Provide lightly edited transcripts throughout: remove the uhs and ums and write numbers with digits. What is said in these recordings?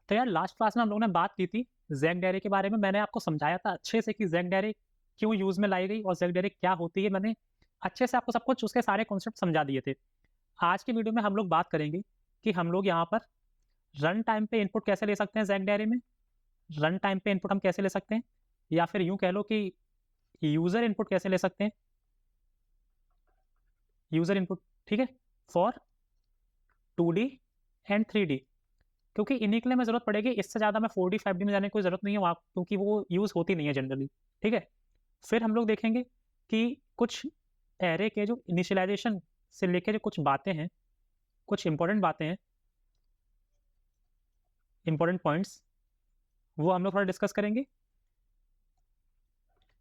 तो यार last class में हम लोगों ने बात की थी ज़ेग डायरी के बारे में। मैंने आपको समझाया था अच्छे से कि ज़ेग डायरी क्यों यूज़ में लाई गई और ज़ेग डायरी क्या होती है। मैंने अच्छे से आपको सब कुछ उसके सारे कॉन्सेप्ट समझा दिए थे। आज की वीडियो में हम लोग बात करेंगे कि हम लोग यहाँ पर रन टाइम पे इनपुट कैसे ले सकते हैं ज़ेग डायरी में। रन टाइम पे इनपुट हम कैसे ले सकते हैं, या फिर यूँ कह लो कि यूज़र इनपुट कैसे ले सकते हैं, यूज़र इनपुट, ठीक है, फॉर 2D एंड 3D। क्योंकि इन्हीं के लिए हमें ज़रूरत पड़ेगी, इससे ज़्यादा मैं 4D 5D में जाने की कोई ज़रूरत नहीं है वहाँ, क्योंकि वो यूज़ होती नहीं है जनरली, ठीक है। फिर हम लोग देखेंगे कि कुछ एरे के जो इनिशियलाइज़ेशन से लेके जो कुछ बातें हैं, कुछ इंपॉर्टेंट बातें हैं, इंपॉर्टेंट पॉइंट्स, वो हम लोग थोड़ा डिस्कस करेंगे।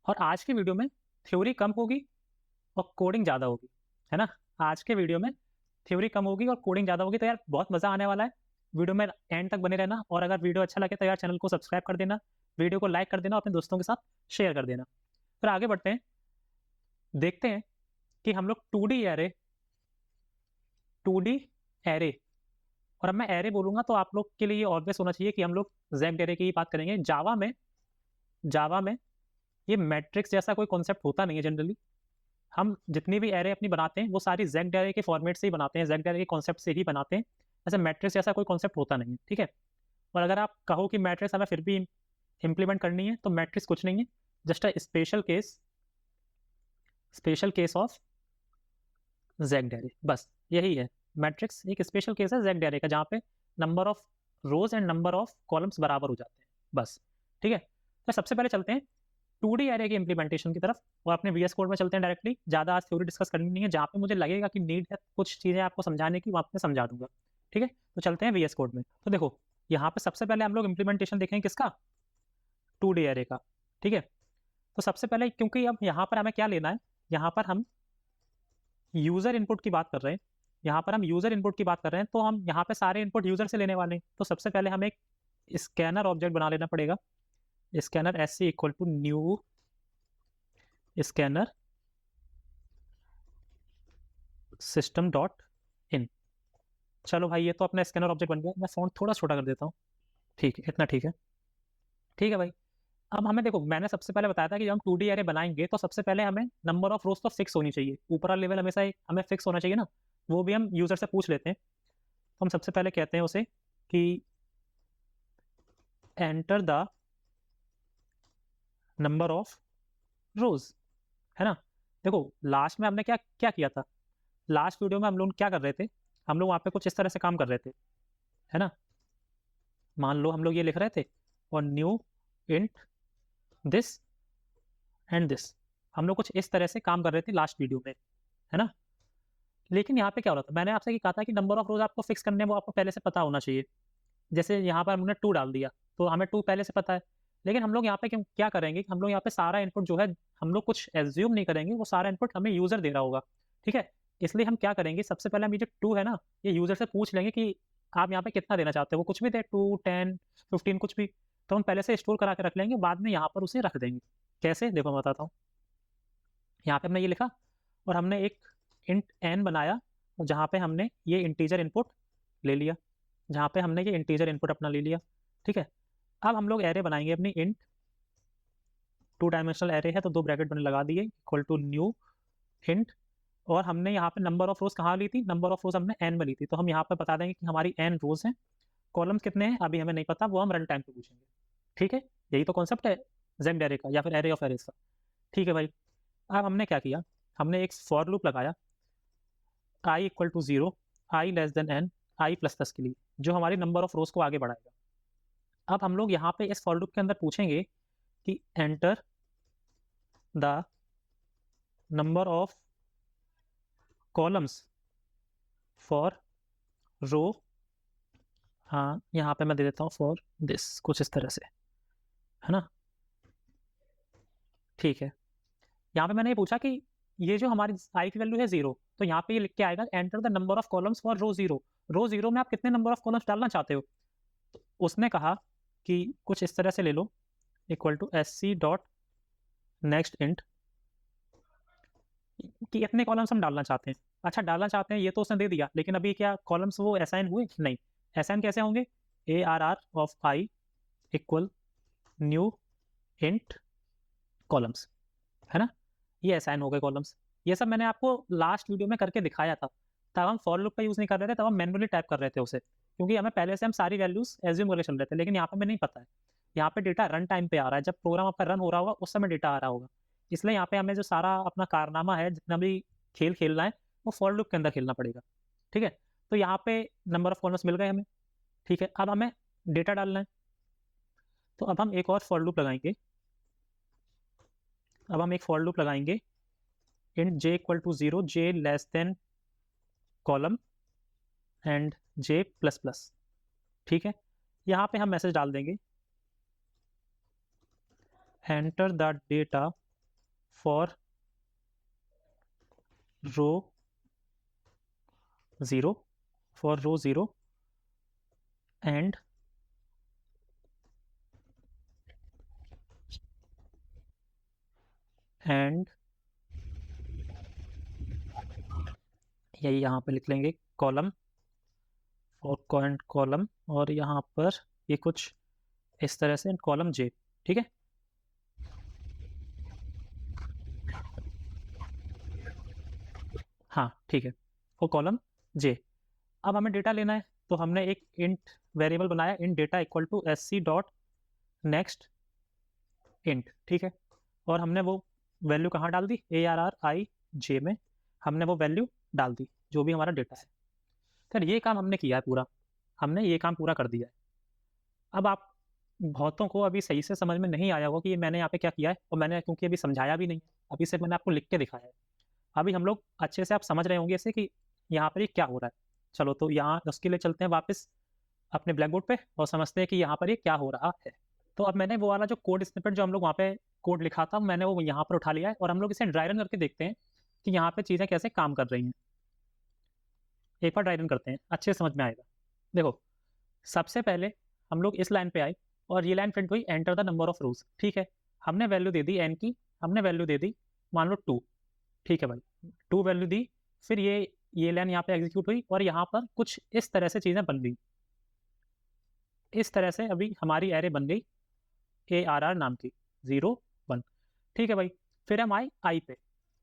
और आज की वीडियो में थ्योरी कम होगी और कोडिंग ज़्यादा होगी, है ना? आज के वीडियो में थ्योरी कम होगी और कोडिंग ज़्यादा होगी, तो यार बहुत मज़ा आने वाला है। वीडियो में एंड तक बने रहना, और अगर वीडियो अच्छा लगे तो यार चैनल को सब्सक्राइब कर देना, वीडियो को लाइक कर देना और अपने दोस्तों के साथ शेयर कर देना। फिर आगे बढ़ते हैं, देखते हैं कि हम लोग 2D एरे, और अब मैं एरे बोलूँगा तो आप लोग के लिए ये ऑब्वियस होना चाहिए कि हम लोग ज़ेग एरे की ही बात करेंगे। जावा में ये मैट्रिक्स जैसा कोई कॉन्सेप्ट होता नहीं है जनरली। हम जितनी भी एरे अपनी बनाते हैं वो सारी ज़ेग एरे के फॉर्मेट से ही बनाते हैं, ज़ेग एरे के कॉन्सेप्ट से ही बनाते हैं। ऐसे मैट्रिक्स जैसा कोई कॉन्सेप्ट होता नहीं है, ठीक है? और अगर आप कहो कि मैट्रिक्स हमें फिर भी इम्प्लीमेंट करनी है, तो मैट्रिक्स कुछ नहीं है, just a special case of jagged array, बस यही है। मैट्रिक्स एक स्पेशल केस है ज़ेग एरे का, जहाँ पे number of rows and number of columns बराबर हो जाते हैं, बस, ठीक है? तो सबसे पहले चलते हैं 2D एरे के इम्प्लीमेंटेशन की तरफ, और अपने वीएस कोड में चलते हैं डायरेक्टली। ज़्यादा आज थ्योरी डिस्कस करनी नहीं है, जहाँ पे मुझे लगेगा कि नीड है कुछ चीज़ें आपको समझाने की, वहाँ पे समझा दूँगा, ठीक है? तो चलते हैं वीएस कोड में। तो देखो, यहाँ पे सबसे पहले हम लोग इम्प्लीमेंटेशन देखेंगे किसका? 2D एरे का, ठीक है? तो सबसे पहले, क्योंकि अब यहाँ पर हमें क्या लेना है, यहाँ पर हम यूज़र इनपुट की बात कर रहे हैं, तो हम यहाँ पे सारे इनपुट यूज़र से लेने वाले हैं। तो सबसे पहले हमें एक स्कैनर ऑब्जेक्ट बना लेना पड़ेगा। Scanner sc equal to new scanner system dot in. चलो भाई, ये तो अपना स्कैनर ऑब्जेक्ट बन गया। मैं फ़ॉन्ट थोड़ा छोटा कर देता हूँ, ठीक है, इतना ठीक है। ठीक है भाई, अब हमें देखो, मैंने सबसे पहले बताया था कि जब हम 2D एरे बनाएंगे तो सबसे पहले हमें नंबर ऑफ रोज तो फिक्स होनी चाहिए, ऊपर वाला लेवल हमेशा हमें फिक्स होना चाहिए ना, वो भी हम यूज़र से पूछ लेते हैं। तो हम सबसे पहले कहते हैं उसे कि एंटर द नंबर ऑफ रोज, है ना? देखो, लास्ट में हमने क्या क्या किया था, लास्ट वीडियो में हम लोग क्या कर रहे थे, हम लोग वहाँ पे कुछ इस तरह से काम कर रहे थे, है ना? मान लो हम लोग ये लिख रहे थे, और new int this and this, हम लोग कुछ इस तरह से काम कर रहे थे लास्ट वीडियो में, है ना? लेकिन यहाँ पे क्या हो रहा था, मैंने आपसे ये कहा था कि नंबर ऑफ रोज आपको फिक्स करने हैं, वो आपको पहले से पता होना चाहिए। जैसे यहाँ पर हमने 2 डाल दिया, तो हमें 2 पहले से पता है। लेकिन हम लोग यहाँ पे क्यों क्या करेंगे, हम लोग यहाँ पे सारा इनपुट जो है, हम लोग कुछ एज्यूम नहीं करेंगे, वो सारा इनपुट हमें यूज़र दे रहा होगा, ठीक है? इसलिए हम क्या करेंगे, सबसे पहले हम ये जो 2 है ना, ये यूज़र से पूछ लेंगे कि आप यहाँ पे कितना देना चाहते हो, वो कुछ भी दे, 2, 10, 15 कुछ भी। तो हम पहले से स्टोर करा के रख लेंगे, बाद में यहाँ पर उसे रख देंगे। कैसे? देखो मैं बताता हूँ। यहाँ पे हमने ये लिखा, और हमने एक इंट n बनाया, जहाँ पे हमने ये इंटीजर इनपुट ले लिया, अपना ले लिया, ठीक है? अब हम लोग एरे बनाएंगे अपनी इंट, 2 डायमेंशनल एरे है तो 2 ब्रैकेट मैंने लगा दिए, इक्वल टू न्यू इंट, और हमने यहाँ पे नंबर ऑफ रोज कहाँ ली थी, नंबर ऑफ रोज हमने n में ली थी, तो हम यहाँ पे बता देंगे कि हमारी n रोज हैं। कॉलम्स कितने हैं अभी हमें नहीं पता, वो हम रन टाइम पे पूछेंगे, ठीक है? यही तो कॉन्सेप्ट है ज़ेग एरे का, या फिर एरे ऑफ एरेज का, ठीक है भाई? अब हमने क्या किया, हमने एक फॉर लूप लगाया, i equal to 0, i less than n, i plus 10 के लिए, जो हमारी नंबर ऑफ रोज को आगे बढ़ाएगा। अब हम लोग यहाँ पे इस फॉर लूप के अंदर पूछेंगे कि enter the number of columns for row, हाँ यहाँ पे मैं दे देता हूँ फॉर दिस, कुछ इस तरह से, है ना? ठीक है, यहाँ पे मैंने ये पूछा कि ये जो हमारी i की वैल्यू है 0, तो यहाँ पे ये लिख के आएगा enter the number of columns for row 0। Row 0 में आप कितने नंबर ऑफ कॉलम्स डालना चाहते हो? तो उसने कहा कि कुछ इस तरह से ले लो, equal to S C dot next int, कि कितने कॉलम्स हम डालना चाहते हैं। अच्छा, डालना चाहते हैं ये तो उसने दे दिया, लेकिन अभी क्या कॉलम्स वो असाइन हुए? नहीं। असाइन कैसे होंगे? ARR of I equal new int columns, है ना। ये असाइन हो गए कॉलम्स। ये सब मैंने आपको लास्ट वीडियो में करके दिखाया था। तब हम फॉर लूप का यूज़ नहीं कर रहे थे, तब हम मैनुअली टाइप कर रहे थे उसे, क्योंकि हमें पहले से हम सारी वैल्यूज एज्यूम करके चल रहे थे। लेकिन यहाँ पे हमें नहीं पता है, यहाँ पे डेटा रन टाइम पे आ रहा है, जब प्रोग्राम आपका रन हो रहा होगा उस समय डेटा आ रहा होगा। इसलिए यहाँ पे हमें जो सारा अपना कारनामा है, जितना भी खेल खेलना है, वो फॉर लूप के अंदर खेलना पड़ेगा। ठीक है, तो यहाँ पे नंबर ऑफ कॉलम्स मिल गए हमें। ठीक है, अब हमें डेटा डालना है, तो अब हम एक और फॉर लूप लगाएंगे। अब हम एक फॉर लूप लगाएंगे int j equal to 0, j less than column and j plus plus. ठीक है, यहाँ पे हम मैसेज डाल देंगे enter the data for row 0, for row 0 and यही यहाँ पे लिख लेंगे कॉलम और कॉलम, और यहाँ पर ये कुछ इस तरह से कॉलम j। ठीक है, हाँ ठीक है, वो कॉलम j। अब हमें डेटा लेना है, तो हमने एक इंट वेरिएबल बनाया, int data equal to sc dot next int. ठीक है, और हमने वो वैल्यू कहाँ डाल दी, ARRij में हमने वो वैल्यू डाल दी, जो भी हमारा डेटा है। फिर ये काम हमने किया है पूरा, हमने ये काम पूरा कर दिया है। अब आप बहुतों को अभी सही से समझ में नहीं आया होगा कि ये मैंने यहाँ पे क्या किया है, और मैंने क्योंकि अभी समझाया भी नहीं, अभी सिर्फ मैंने आपको लिख के दिखाया है। अभी हम लोग अच्छे से आप समझ रहे होंगे इसे कि यहाँ पर ये क्या हो रहा है। चलो तो यहाँ उसके लिए चलते हैं वापस अपने ब्लैक बोर्ड पे और समझते हैं कि यहाँ पर ये क्या हो रहा है। तो अब मैंने वो वाला जो कोड स्निपेट जो हम लोग वहाँ पे कोड लिखा था, मैंने वो यहाँ पर उठा लिया है, और हम लोग इसे ड्राई रन करके देखते हैं कि यहाँ पे चीज़ें कैसे काम कर रही हैं। एक बार ड्राई रन करते हैं, अच्छे से समझ में आएगा। देखो, सबसे पहले हम लोग इस लाइन पे आए और ये लाइन प्रिंट हुई एंटर द नंबर ऑफ रोज। ठीक है, हमने वैल्यू दे दी n की, हमने वैल्यू दे दी मान लो 2। ठीक है भाई, 2 वैल्यू दी। फिर ये लाइन यहाँ पे एग्जीक्यूट हुई और यहाँ पर कुछ इस तरह से चीज़ें बन गई। इस तरह से अभी हमारी एरे बन गई ARR नाम की 0 1। ठीक है भाई, फिर हम आए आई पे,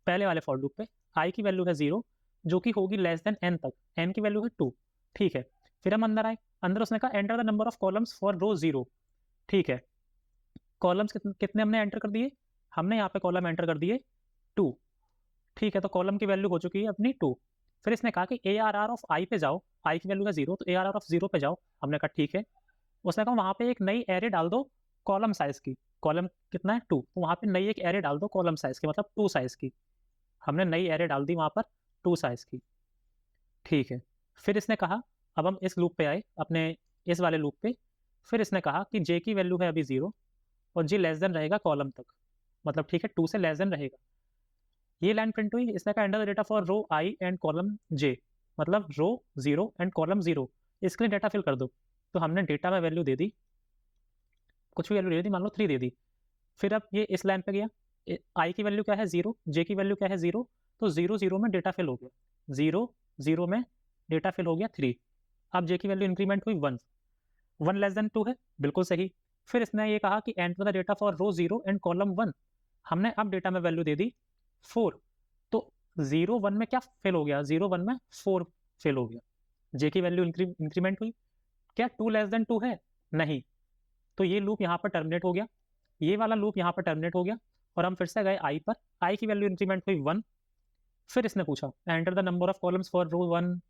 पहले वाले फॉर लूप पे। आई की वैल्यू है 0, जो कि होगी लेस देन n तक, n की वैल्यू है 2। ठीक है, फिर हम अंदर आए, अंदर उसने कहा enter the number of columns for row 0। ठीक है, कॉलम्स कितने हमने एंटर कर दिए, हमने यहाँ पे कॉलम एंटर कर दिए 2। ठीक है, तो कॉलम की वैल्यू हो चुकी है अपनी 2। फिर इसने कहा कि ARR ऑफ आई पे जाओ, आई की वैल्यू है 0, तो ARR ऑफ 0 पे जाओ। हमने कहा ठीक है। उसने कहा वहाँ पे एक नई एरे डाल दो कॉलम साइज की, कॉलम कितना है 2, तो वहाँ पे नई एक एरे डाल दो कॉलम साइज की, मतलब 2 साइज की। हमने नई एरे डाल दी वहाँ पर 2 साइज की। ठीक है, फिर इसने कहा, अब हम इस लूप पे आए अपने इस वाले लूप पे। फिर इसने कहा कि j की वैल्यू है अभी 0 और j लेस देन रहेगा कॉलम तक, मतलब ठीक है 2 से लेस देन रहेगा। ये लाइन प्रिंट हुई, इसने कहा enter the data for row i and column j, मतलब रो 0 एंड कॉलम 0, इसके लिए डेटा फिल कर दो। तो हमने डेटा में वैल्यू दे दी, कुछ भी वैल्यू दे दी, मान लो 3 दे दी। फिर अब ये इस लाइन पे गया, आई की वैल्यू क्या है 0, जे की वैल्यू क्या है 0, तो 0 0 में डेटा फिल हो गया, 0 0 में डेटा फिल हो गया 3। अब जे की वैल्यू इंक्रीमेंट हुई 1, 1 लेस देन 2 है, बिल्कुल सही। फिर इसने ये कहा कि enter the data for row 0 and column 1। हमने अब डेटा में वैल्यू दे दी 4, तो 0 1 में क्या फिल हो गया, 0 1 में 4 फिल हो गया। जे की वैल्यू इंक्रीमेंट हुई, क्या 2 लेस देन 2 है, नहीं, तो ये लूप यहाँ पर टर्मिनेट हो गया, ये वाला लूप यहाँ पर टर्मिनेट हो गया। और हम फिर से गए आई पर, आई की वैल्यू इंक्रीमेंट हुई 1। फिर इसने पूछा enter the number of columns for row 1।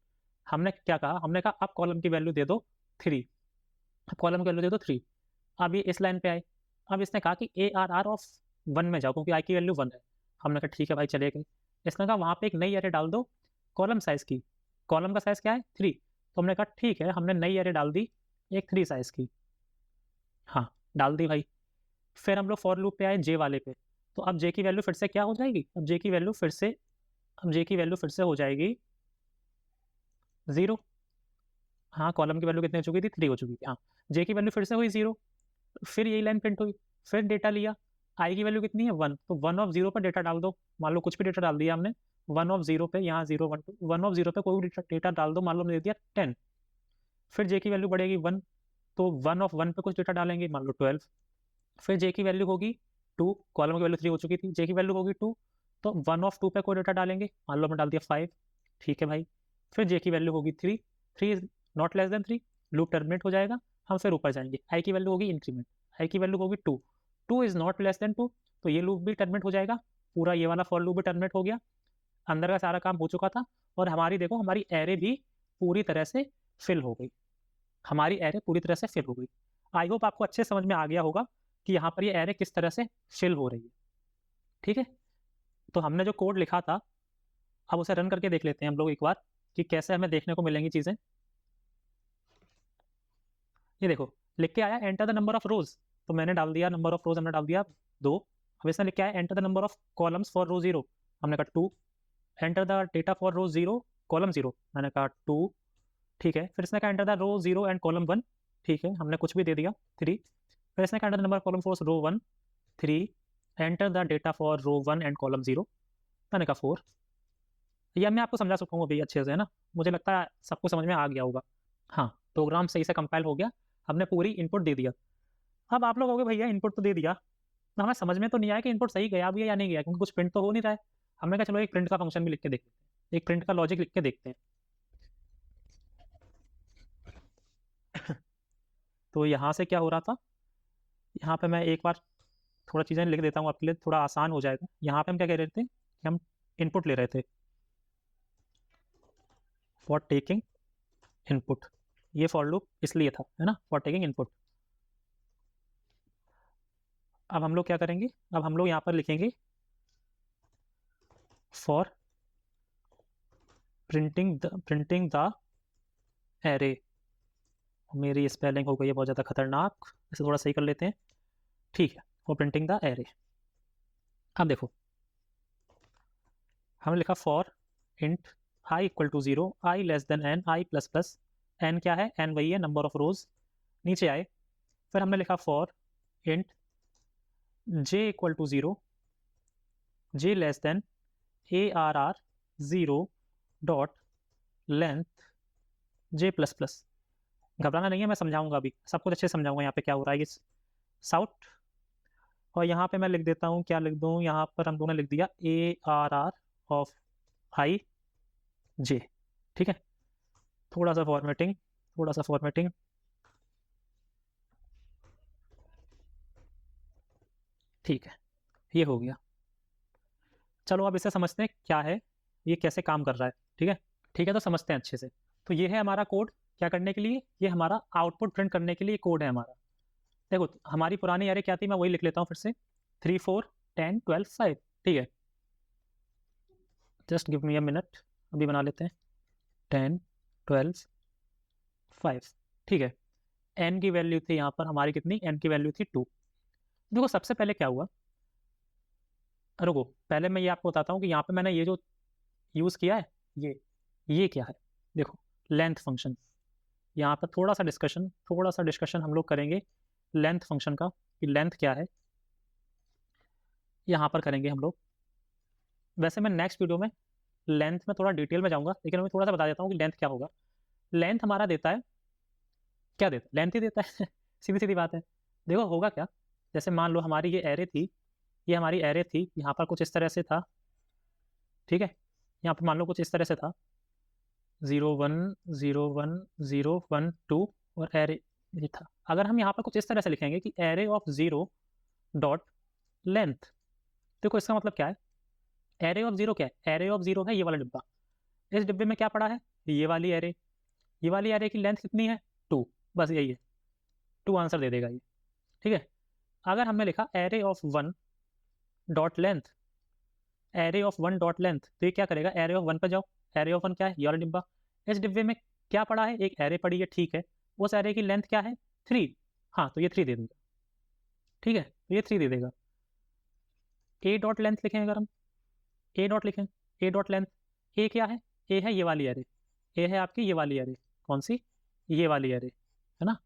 हमने क्या कहा, हमने कहा अब कॉलम की वैल्यू दे दो 3, कॉलम की वैल्यू दे दो 3। अब ये इस लाइन पे आए, अब इसने कहा कि ARR ऑफ 1 में जाओ, क्योंकि आई की वैल्यू 1 है। हमने कहा ठीक है भाई, चले गए। इसने कहा वहाँ पे एक नई एरे डाल दो कॉलम साइज की, कॉलम का साइज क्या है 3, तो हमने कहा ठीक है, हमने नई एरे डाल दी एक 3 साइज की, हाँ डाल दी भाई। फिर हम लोग फॉर लूप पे आए जे वाले पे, तो अब जे की वैल्यू फिर से क्या हो जाएगी, अब जे की वैल्यू फिर से, अब जे की वैल्यू फिर से हो जाएगी 0। हाँ, कॉलम की वैल्यू कितनी हो चुकी थी, 3 हो चुकी थी, हाँ। जे की वैल्यू फिर से हुई 0, फिर यही लाइन प्रिंट हुई। फिर डेटा लिया, आई की वैल्यू कितनी है 1, तो 1 ऑफ 0 पर डेटा डाल दो, मान लो कुछ भी डेटा डाल दिया हमने। 1 ऑफ 0 पे, यहाँ 0 1 2, 1 ऑफ 0 पे कोई भी डेटा डाल दो, मान लो हमने दे दिया 10। फिर जे की वैल्यू बढ़ेगी 1, तो 1 ऑफ 1 पे कुछ डेटा डालेंगे, मान लो 12। फिर जे की वैल्यू होगी 2, कॉलम की वैल्यू 3 हो चुकी थी, जे की वैल्यू होगी 2, तो 1 ऑफ 2 पे कोई डेटा डालेंगे, मान लो हमने डाल दिया 5, ठीक है भाई। फिर जे की वैल्यू होगी 3, 3 is not less than 3, loop terminate हो जाएगा। हम फिर ऊपर जाएंगे, आई की वैल्यू होगी इंक्रीमेंट, आई की वैल्यू होगी 2, 2 इज नॉट लेस देन 2, तो ये लूप भी टर्मिनेट हो जाएगा, पूरा ये वाला फॉर लूप भी टर्मिनेट हो गया, अंदर का सारा काम हो चुका था। और हमारी देखो हमारी एरे भी पूरी तरह से फिल हो गई, हमारी एरे पूरी तरह से फिल हो गई। आई होप आपको अच्छे समझ में आ गया होगा कि यहाँ पर ये एरे किस तरह से फिल हो रही है, ठीक है। तो हमने जो कोड लिखा था, अब उसे रन करके देख लेते हैं हम लोग एक बार कि कैसे हमें देखने को मिलेंगी चीज़ें। ये देखो लिख के आया एंटर द नंबर ऑफ रोज, तो मैंने डाल दिया नंबर ऑफ रोज, हमने डाल दिया 2। अब इसने लिख के आया enter the number of columns for row 0, हमने कहा 2। Enter the data for row 0 column 0, मैंने कहा 2, ठीक है। फिर इसने कहा enter the row 0 and column 1, ठीक है, हमने कुछ भी दे दिया 3। फिर इसने कहा enter the number of column for row 1 3, enter the data for row 1 and column 0, मैंने कहा 4। ये मैं आपको समझा सकता हूँ अभी अच्छे से, है ना, मुझे लगता है सबको समझ में आ गया होगा। हाँ, प्रोग्राम सही से कंपाइल हो गया, हमने पूरी इनपुट दे दिया। अब आप लोग हो गए भैया इनपुट तो दे दिया, तो हमें समझ में तो नहीं आया कि इनपुट सही गया भी है या नहीं गया, क्योंकि कुछ प्रिंट तो हो नहीं रहा है। हमने कहा चलो एक प्रिंट का फंक्शन भी लिख के देखते हैं, एक प्रिंट का लॉजिक लिख के देखते हैं। तो यहाँ से क्या हो रहा था, यहाँ पे मैं एक बार थोड़ा चीज़ें लिख देता हूँ आपके लिए, थोड़ा आसान हो जाएगा। यहाँ पे हम क्या कह रहे थे कि हम इनपुट ले रहे थे, फॉर टेकिंग इनपुट, ये फॉर लूप इसलिए था, है ना, फॉर टेकिंग इनपुट। अब हम लोग क्या करेंगे, अब हम लोग यहाँ पर लिखेंगे फॉर प्रिंटिंग द एरे। मेरी स्पेलिंग हो गई है बहुत ज़्यादा खतरनाक, इसे थोड़ा सही कर लेते हैं, ठीक है, फॉर प्रिंटिंग द एरे। अब देखो हमने लिखा for int i equal to 0, i less than n, i plus plus n, क्या है एन वही है नंबर ऑफ रोज। नीचे आए, फिर हमने लिखा for int j equal to 0, j less than A R R 0 dot length j plus plus. घबराना नहीं है, मैं समझाऊंगा अभी, सब कुछ अच्छे से समझाऊंगा यहाँ पे क्या हो रहा है ये साउट। और यहाँ पे मैं लिख देता हूँ, क्या लिख दूँ, यहाँ पर हम लोगों ने लिख दिया ए आर आर ऑफ आई जे, ठीक है। थोड़ा सा फॉर्मेटिंग, थोड़ा सा फॉर्मेटिंग, ठीक है, ये हो गया। चलो अब इसे समझते हैं क्या है, ये कैसे काम कर रहा है, ठीक है। ठीक है, तो समझते हैं अच्छे से। तो ये है हमारा कोड, क्या करने के लिए, ये हमारा आउटपुट प्रिंट करने के लिए कोड है हमारा। देखो हमारी पुरानी एरे क्या थी, मैं वही लिख लेता हूँ फिर से, 3 4 10 12 5, ठीक है। Just give me a minute, अभी बना लेते हैं 10 12 5, ठीक है। एन की वैल्यू थी यहाँ पर हमारी कितनी, एन की वैल्यू थी 2। देखो सबसे पहले क्या हुआ, रुको पहले मैं ये आपको बताता हूँ कि यहाँ पे मैंने ये जो यूज़ किया है, ये क्या है। देखो लेंथ फंक्शन, यहाँ पर थोड़ा सा डिस्कशन हम लोग करेंगे लेंथ फंक्शन का, कि लेंथ क्या है, यहाँ पर करेंगे हम लोग। वैसे मैं नेक्स्ट वीडियो में लेंथ में थोड़ा डिटेल में जाऊँगा, लेकिन मैं थोड़ा सा बता देता हूँ कि लेंथ क्या होगा। लेंथ हमारा देता है, क्या देता है, लेंथ ही देता है सीधी सीधी बात है। देखो होगा क्या, जैसे मान लो हमारी ये एरे थी, ये हमारी एरे थी, यहाँ पर कुछ इस तरह से था, ठीक है। यहाँ पर मान लो कुछ इस तरह से था 0 1 0 1 0 1 2, और एरे ये था। अगर हम यहाँ पर कुछ इस तरह से लिखेंगे कि एरे ऑफ 0 डॉट लेंथ, देखो इसका मतलब क्या है, एरे ऑफ 0 क्या है, एरे ऑफ 0 है ये वाला डिब्बा, इस डिब्बे में क्या पड़ा है, ये वाली एरे, ये वाली एरे की लेंथ कितनी है 2, बस यही है, 2 आंसर दे देगा ये, ठीक है। अगर हमने लिखा array of 1 dot length, array of 1 dot length, तो ये क्या करेगा, एरे ऑफ 1 पे जाओ, एरे ऑफ 1 क्या है, ये वाला डिब्बा, इस डिब्बे में क्या पड़ा है, एक एरे पड़ी है, ठीक है। उस एरे की लेंथ क्या है 3, हाँ तो ये 3 दे देगा, ठीक है, तो ये 3 दे देगा। ए डॉट लेंथ लिखें, अगर हम ए डॉट लिखें, ए डॉट लेंथ, ए क्या है, ए है ये वाली एरे, ए है आपकी ये वाली एरे, कौन सी, ये वाली एरे, है ना।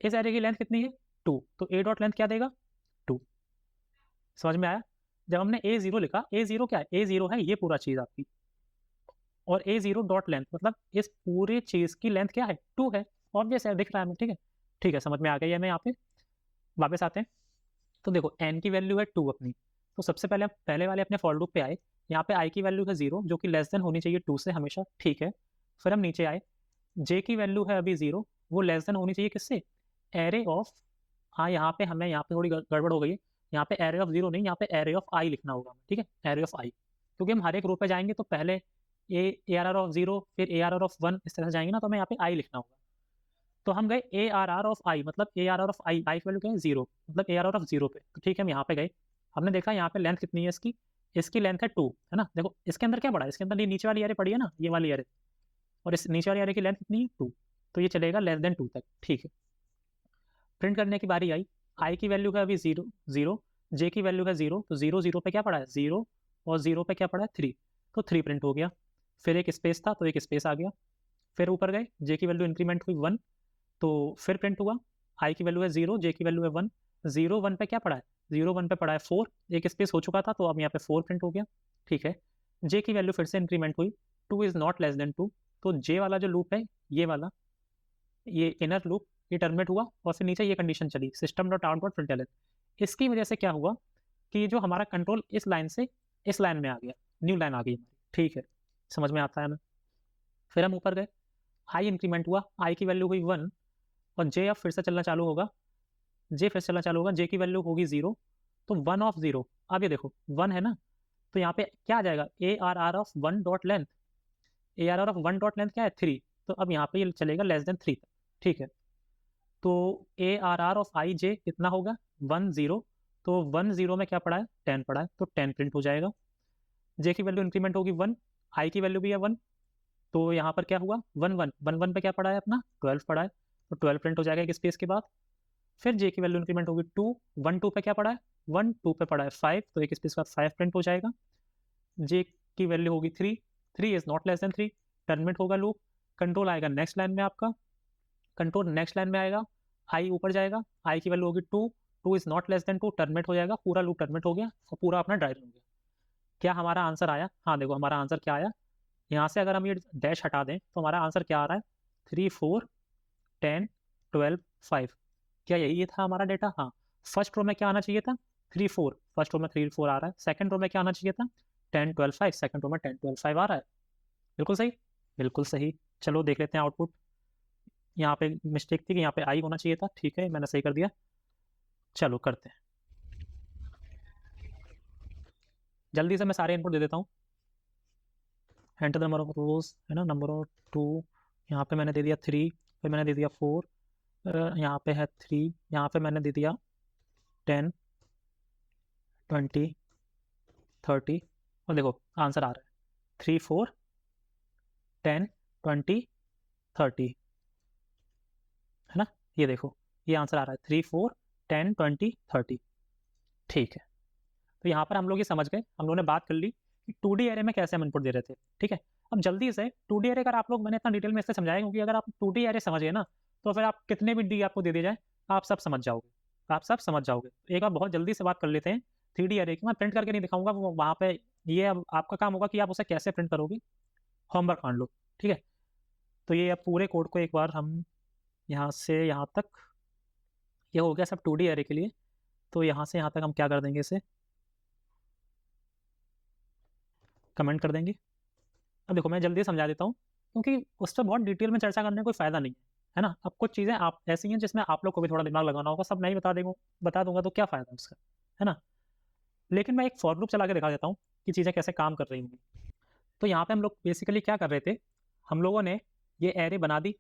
इस एरे की लेंथ कितनी है 2, तो ए डॉट लेंथ क्या देगा 2। समझ में आया। जब हमने ए 0 लिखा, ए 0 क्या है, ए 0 है ये पूरा चीज़ आपकी, और ए 0 डॉट लेंथ मतलब इस पूरे चीज़ की लेंथ क्या है 2 है, ऑब्वियस है, दिख रहा है हमें, ठीक है। ठीक है, समझ में आ गई है हमें। यहाँ पे वापस आते हैं। तो देखो n की वैल्यू है 2 अपनी, तो सबसे पहले हम पहले वाले अपने फॉर लूप पे आए। यहाँ पे i की वैल्यू है 0 जो कि लेस देन होनी चाहिए 2 से हमेशा, ठीक है। फिर हम नीचे आए, j की वैल्यू है अभी 0, वो लेस देन होनी चाहिए किससे, एरे ऑफ, हाँ यहाँ पे हमें यहाँ पे थोड़ी गड़बड़ हो गई है। यहाँ पे एरे ऑफ 0 नहीं, यहाँ पे एरे ऑफ i लिखना होगा, ठीक है, एरे ऑफ i, क्योंकि हम हर एक रो पे जाएंगे तो पहले ए आर ऑफ 0 फिर ए आर ऑफ 1 इस तरह से जाएंगे ना, तो हमें यहाँ पे i लिखना होगा। तो हम गए ए आर ऑफ आई, मतलब ए आर ऑफ आई, आई की वैल्यू क्या है 0, मतलब ए आर ऑफ 0 पे। तो ठीक है, हम यहाँ पे गए, हमने देखा यहाँ पे लेंथ कितनी है इसकी, इसकी लेंथ है 2, है ना। देखो इसके अंदर क्या पड़ा है, इसके अंदर ये नीचे वाली एरे पड़ी है ना, ये वाली एरे, और इस नीचे वाली एरे की लेंथ कितनी है 2, तो ये चलेगा लेस देन 2 तक, ठीक है। प्रिंट करने की बारी आई, आई की वैल्यू है अभी 0 0, जे की वैल्यू है 0, तो 0 0 पे क्या पड़ा है 0, और 0 पे क्या पड़ा है 3, तो 3 प्रिंट हो गया। फिर एक स्पेस था तो एक स्पेस आ गया। फिर ऊपर गए, जे की वैल्यू इंक्रीमेंट हुई 1, तो फिर प्रिंट हुआ, आई की वैल्यू है 0, जे की वैल्यू है 1, 0 1 पे क्या पड़ा है, 0 1 पे पड़ा है 4, एक स्पेस हो चुका था तो अब यहाँ पे 4 प्रिंट हो गया, ठीक है। जे की वैल्यू फिर से इंक्रीमेंट हुई, 2 इज नॉट लेस देन 2, तो जे वाला जो लूप है ये वाला, ये इनर लूप, ये टर्मिनेट हुआ, और फिर नीचे ये कंडीशन चली, system dot out dot println. इसकी वजह से क्या हुआ कि जो हमारा कंट्रोल इस लाइन से इस लाइन में आ गया, न्यू लाइन आ गई हमारी, ठीक है, समझ में आता है हमें। फिर हम ऊपर गए, आई इंक्रीमेंट हुआ, आई की वैल्यू हुई 1, और जे अब फिर से चलना चालू होगा, जे फिर से चलना चालू होगा, जे की वैल्यू होगी 0, तो 1 ऑफ 0, अब ये देखो 1 है ना, तो यहाँ पे क्या आ जाएगा, A R R of 1 dot length, A R R of 1 dot length क्या है 3, तो अब यहाँ पे ये चलेगा लेस देन 3 तक, ठीक है। तो ए आर आर ऑफ आई जे कितना होगा 1 0, तो 1 0 में क्या पड़ा है 10 पड़ा है, तो 10 प्रिंट हो जाएगा। जे की वैल्यू इंक्रीमेंट होगी 1, आई की वैल्यू भी है 1, तो यहाँ पर क्या हुआ 1 1 1 1 पे क्या पड़ा है अपना 12 पड़ा है, तो 12 प्रिंट हो जाएगा एक स्पेस के बाद। फिर जे की वैल्यू इंक्रीमेंट होगी 2, 1 2 पे क्या पड़ा है 1 2 पे पड़ा है 5, तो एक स्पेस के बाद 5 प्रिंट हो जाएगा। जे की वैल्यू होगी 3, 3 is not less than 3, terminate होगा लूप, कंट्रोल आएगा नेक्स्ट लाइन में आपका, कंट्रोल नेक्स्ट लाइन में आएगा, आई ऊपर जाएगा, आई की वैल्यू होगी 2, 2 is not less than 2, terminate हो जाएगा, पूरा लूप टर्मिनेट हो गया और पूरा अपना ड्राइव हो गया। क्या हमारा आंसर आया, हाँ देखो हमारा आंसर क्या आया, यहाँ से अगर हम ये डैश हटा दें तो हमारा आंसर क्या आ रहा है 3 4 10 12 5, क्या यही था हमारा डेटा, हाँ। फर्स्ट रो में क्या आना चाहिए था 3 4, फर्स्ट रो में 3 4 आ रहा है, सेकंड रो में क्या आना चाहिए था 10 12 5, सेकंड रो में 10 12 5 आ रहा है, बिल्कुल सही, बिल्कुल सही। चलो देख लेते हैं आउटपुट, यहाँ पे मिस्टेक थी कि यहाँ पे आई होना चाहिए था, ठीक है मैंने सही कर दिया। चलो करते हैं, जल्दी से मैं सारे इनपुट दे देता हूँ। एंटर द नंबर ऑफ रोज, है ना, नंबर ऑफ 2, यहाँ पे मैंने दे दिया 3, फिर मैंने दे दिया 4, यहाँ पे है 3, यहाँ पे मैंने दे दिया 10 20 30, और देखो आंसर आ रहा है 3 4 10 20 30, है ना, ये देखो ये आंसर आ रहा है 3 4 10 20 30, ठीक है। तो यहाँ पर हम लोग ये समझ गए, हम लोगों ने बात कर ली कि 2D एरे में कैसे हम इनपुट दे रहे थे, ठीक है। अब जल्दी से 2D एरे अगर आप लोग, मैंने इतना डिटेल में इससे समझाया क्योंकि अगर आप 2D एरे समझ गए ना तो फिर आप कितने भी डी आपको दे दिया जाए आप सब समझ जाओगे, आप सब समझ जाओगे। एक बार बहुत जल्दी से बात कर लेते हैं 3D एरे की, मैं प्रिंट करके नहीं दिखाऊंगा, वो वहाँ पे ये अब आपका काम होगा कि आप उसे कैसे प्रिंट करोगे, होमवर्क मान लो, ठीक है। तो ये अब पूरे कोड को एक बार हम यहाँ से यहाँ तक, ये हो गया सब 2D एरे के लिए। तो यहाँ से यहाँ तक हम क्या कर देंगे, इसे कमेंट कर देंगे। अब देखो मैं जल्दी समझा देता हूँ क्योंकि उस पर बहुत डिटेल में चर्चा करने का कोई फ़ायदा नहीं है ना। अब कुछ चीज़ें आप ऐसी हैं जिसमें आप लोग को भी थोड़ा दिमाग लगाना होगा, सब मैं ही बता दूंगा तो क्या फ़ायदा उसका, है ना। लेकिन मैं एक फॉर लूप चला के दिखा देता हूँ कि चीज़ें कैसे काम कर रही होंगी। तो यहाँ पे हम लोग बेसिकली क्या कर रहे थे, हम लोगों ने ये एरे बना दी,